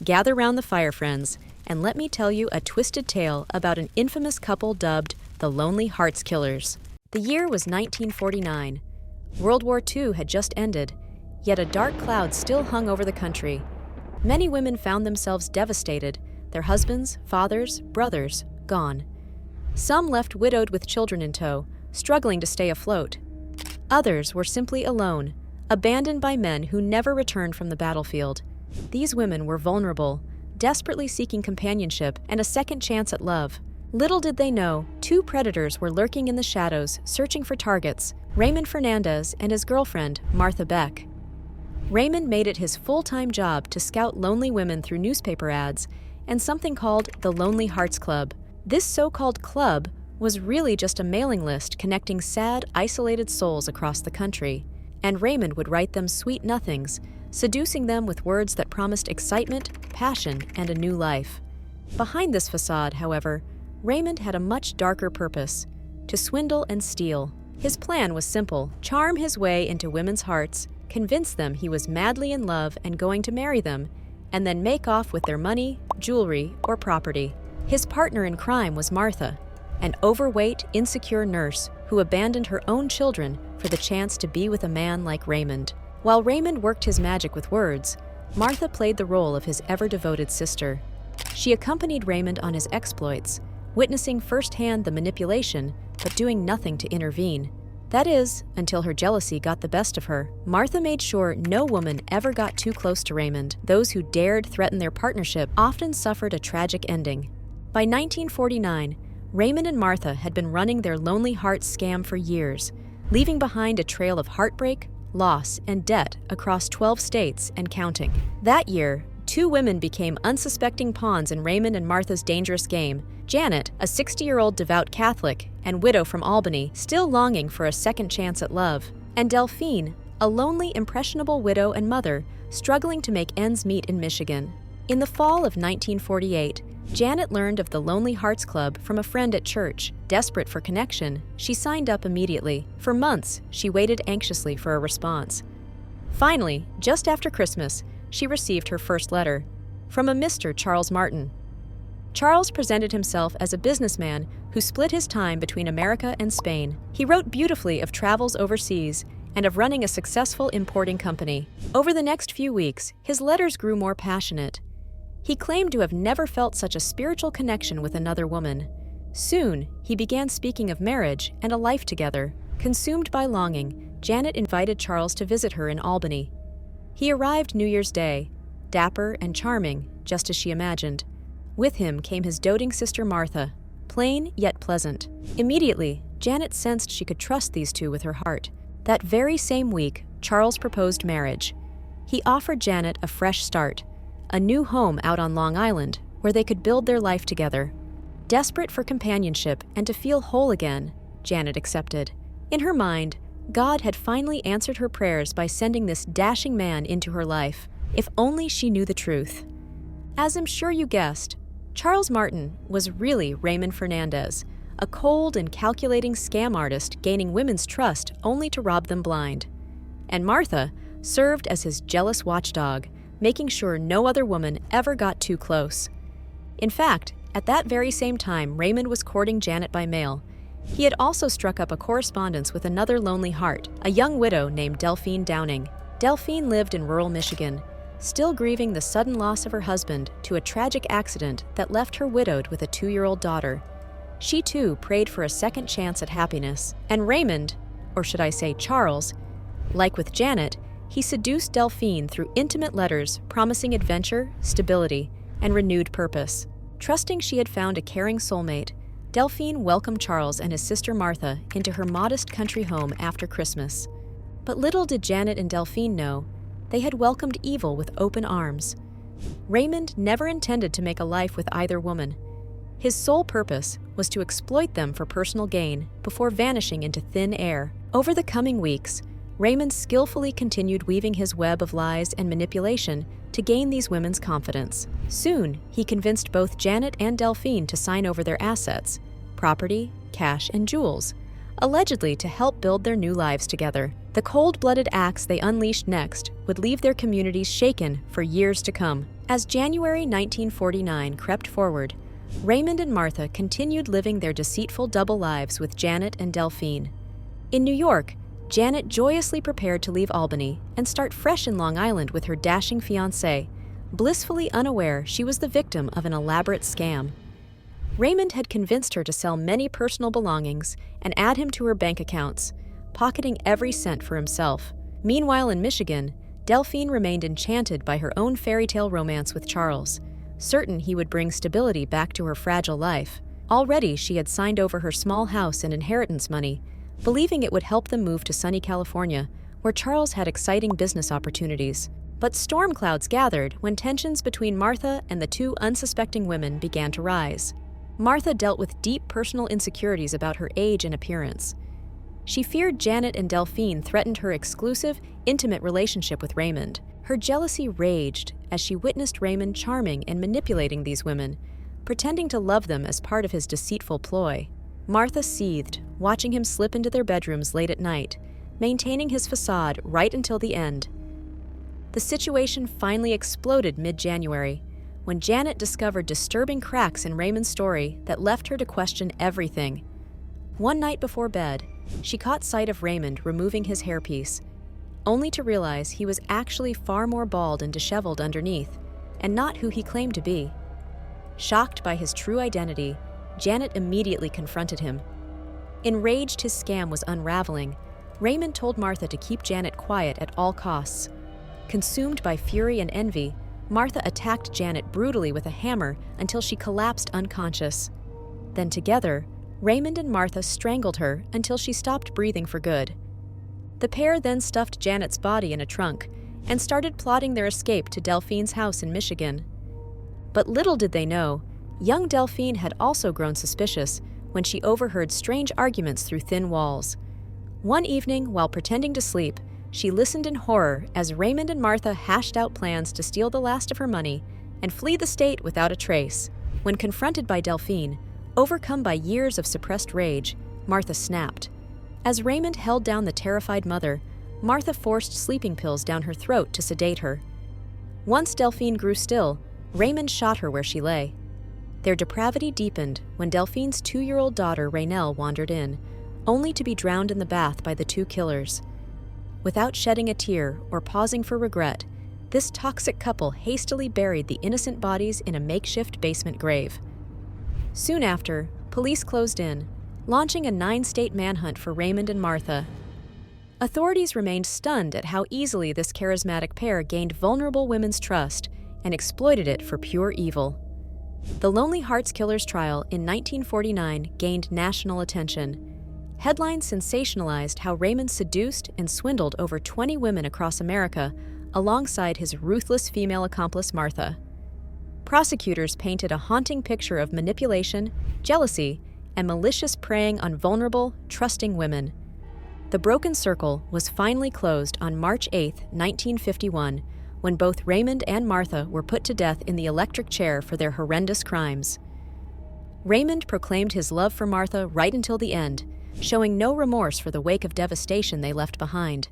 Gather round the fire, friends, and let me tell you a twisted tale about an infamous couple dubbed the Lonely Hearts Killers. The year was 1949. World War II had just ended, yet a dark cloud still hung over the country. Many women found themselves devastated, their husbands, fathers, brothers, gone. Some left widowed with children in tow, struggling to stay afloat. Others were simply alone, abandoned by men who never returned from the battlefield. These women were vulnerable, desperately seeking companionship and a second chance at love. Little did they know, two predators were lurking in the shadows, searching for targets: Raymond Fernandez and his girlfriend, Martha Beck. Raymond made it his full-time job to scout lonely women through newspaper ads and something called the Lonely Hearts Club. This so-called club was really just a mailing list connecting sad, isolated souls across the country, and Raymond would write them sweet nothings, seducing them with words that promised excitement, passion, and a new life. Behind this facade, however, Raymond had a much darker purpose: to swindle and steal. His plan was simple: charm his way into women's hearts, convince them he was madly in love and going to marry them, and then make off with their money, jewelry, or property. His partner in crime was Martha, an overweight, insecure nurse who abandoned her own children for the chance to be with a man like Raymond. While Raymond worked his magic with words, Martha played the role of his ever-devoted sister. She accompanied Raymond on his exploits, witnessing firsthand the manipulation, but doing nothing to intervene. That is, until her jealousy got the best of her. Martha made sure no woman ever got too close to Raymond. Those who dared threaten their partnership often suffered a tragic ending. By 1949, Raymond and Martha had been running their Lonely Hearts scam for years, leaving behind a trail of heartbreak, loss, and debt across 12 states and counting. That year, two women became unsuspecting pawns in Raymond and Martha's dangerous game: Janet, a 60-year-old devout Catholic and widow from Albany, still longing for a second chance at love, and Delphine, a lonely, impressionable widow and mother struggling to make ends meet in Michigan. In the fall of 1948, Janet learned of the Lonely Hearts Club from a friend at church. Desperate for connection, she signed up immediately. For months, she waited anxiously for a response. Finally, just after Christmas, she received her first letter from a Mr. Charles Martin. Charles presented himself as a businessman who split his time between America and Spain. He wrote beautifully of travels overseas and of running a successful importing company. Over the next few weeks, his letters grew more passionate. He claimed to have never felt such a spiritual connection with another woman. Soon, he began speaking of marriage and a life together. Consumed by longing, Janet invited Charles to visit her in Albany. He arrived New Year's Day, dapper and charming, just as she imagined. With him came his doting sister Martha, plain yet pleasant. Immediately, Janet sensed she could trust these two with her heart. That very same week, Charles proposed marriage. He offered Janet a fresh start, a new home out on Long Island where they could build their life together. Desperate for companionship and to feel whole again, Janet accepted. In her mind, God had finally answered her prayers by sending this dashing man into her life. If only she knew the truth. As I'm sure you guessed, Charles Martin was really Raymond Fernandez, a cold and calculating scam artist gaining women's trust only to rob them blind. And Martha served as his jealous watchdog, making sure no other woman ever got too close. In fact, at that very same time Raymond was courting Janet by mail, he had also struck up a correspondence with another lonely heart, a young widow named Delphine Downing. Delphine lived in rural Michigan, still grieving the sudden loss of her husband to a tragic accident that left her widowed with a 2-year-old daughter. She too prayed for a second chance at happiness, and Raymond, or should I say Charles, like with Janet, he seduced Delphine through intimate letters promising adventure, stability, and renewed purpose. Trusting she had found a caring soulmate, Delphine welcomed Charles and his sister Martha into her modest country home after Christmas. But little did Janet and Delphine know, they had welcomed evil with open arms. Raymond never intended to make a life with either woman. His sole purpose was to exploit them for personal gain before vanishing into thin air. Over the coming weeks, Raymond skillfully continued weaving his web of lies and manipulation to gain these women's confidence. Soon, he convinced both Janet and Delphine to sign over their assets, property, cash, and jewels, allegedly to help build their new lives together. The cold-blooded acts they unleashed next would leave their communities shaken for years to come. As January 1949 crept forward, Raymond and Martha continued living their deceitful double lives with Janet and Delphine. In New York, Janet joyously prepared to leave Albany and start fresh in Long Island with her dashing fiancé, blissfully unaware she was the victim of an elaborate scam. Raymond had convinced her to sell many personal belongings and add him to her bank accounts, pocketing every cent for himself. Meanwhile, in Michigan, Delphine remained enchanted by her own fairy tale romance with Charles, certain he would bring stability back to her fragile life. Already, she had signed over her small house and inheritance money, believing it would help them move to sunny California, where Charles had exciting business opportunities. But storm clouds gathered when tensions between Martha and the two unsuspecting women began to rise. Martha dealt with deep personal insecurities about her age and appearance. She feared Janet and Delphine threatened her exclusive, intimate relationship with Raymond. Her jealousy raged as she witnessed Raymond charming and manipulating these women, pretending to love them as part of his deceitful ploy. Martha seethed, watching him slip into their bedrooms late at night, maintaining his facade right until the end. The situation finally exploded mid-January, when Janet discovered disturbing cracks in Raymond's story that left her to question everything. One night before bed, she caught sight of Raymond removing his hairpiece, only to realize he was actually far more bald and disheveled underneath, and not who he claimed to be. Shocked by his true identity, Janet immediately confronted him. Enraged his scam was unraveling, Raymond told Martha to keep Janet quiet at all costs. Consumed by fury and envy, Martha attacked Janet brutally with a hammer until she collapsed unconscious. Then together, Raymond and Martha strangled her until she stopped breathing for good. The pair then stuffed Janet's body in a trunk and started plotting their escape to Delphine's house in Michigan. But little did they know, young Delphine had also grown suspicious when she overheard strange arguments through thin walls. One evening, while pretending to sleep, she listened in horror as Raymond and Martha hashed out plans to steal the last of her money and flee the state without a trace. When confronted by Delphine, overcome by years of suppressed rage, Martha snapped. As Raymond held down the terrified mother, Martha forced sleeping pills down her throat to sedate her. Once Delphine grew still, Raymond shot her where she lay. Their depravity deepened when Delphine's 2-year-old daughter Raynell wandered in, only to be drowned in the bath by the two killers. Without shedding a tear or pausing for regret, this toxic couple hastily buried the innocent bodies in a makeshift basement grave. Soon after, police closed in, launching a 9-state manhunt for Raymond and Martha. Authorities remained stunned at how easily this charismatic pair gained vulnerable women's trust and exploited it for pure evil. The Lonely Hearts Killers trial in 1949 gained national attention. Headlines sensationalized how Raymond seduced and swindled over 20 women across America alongside his ruthless female accomplice Martha. Prosecutors painted a haunting picture of manipulation, jealousy, and malicious preying on vulnerable, trusting women. The broken circle was finally closed on March 8, 1951, when both Raymond and Martha were put to death in the electric chair for their horrendous crimes. Raymond proclaimed his love for Martha right until the end, showing no remorse for the wake of devastation they left behind.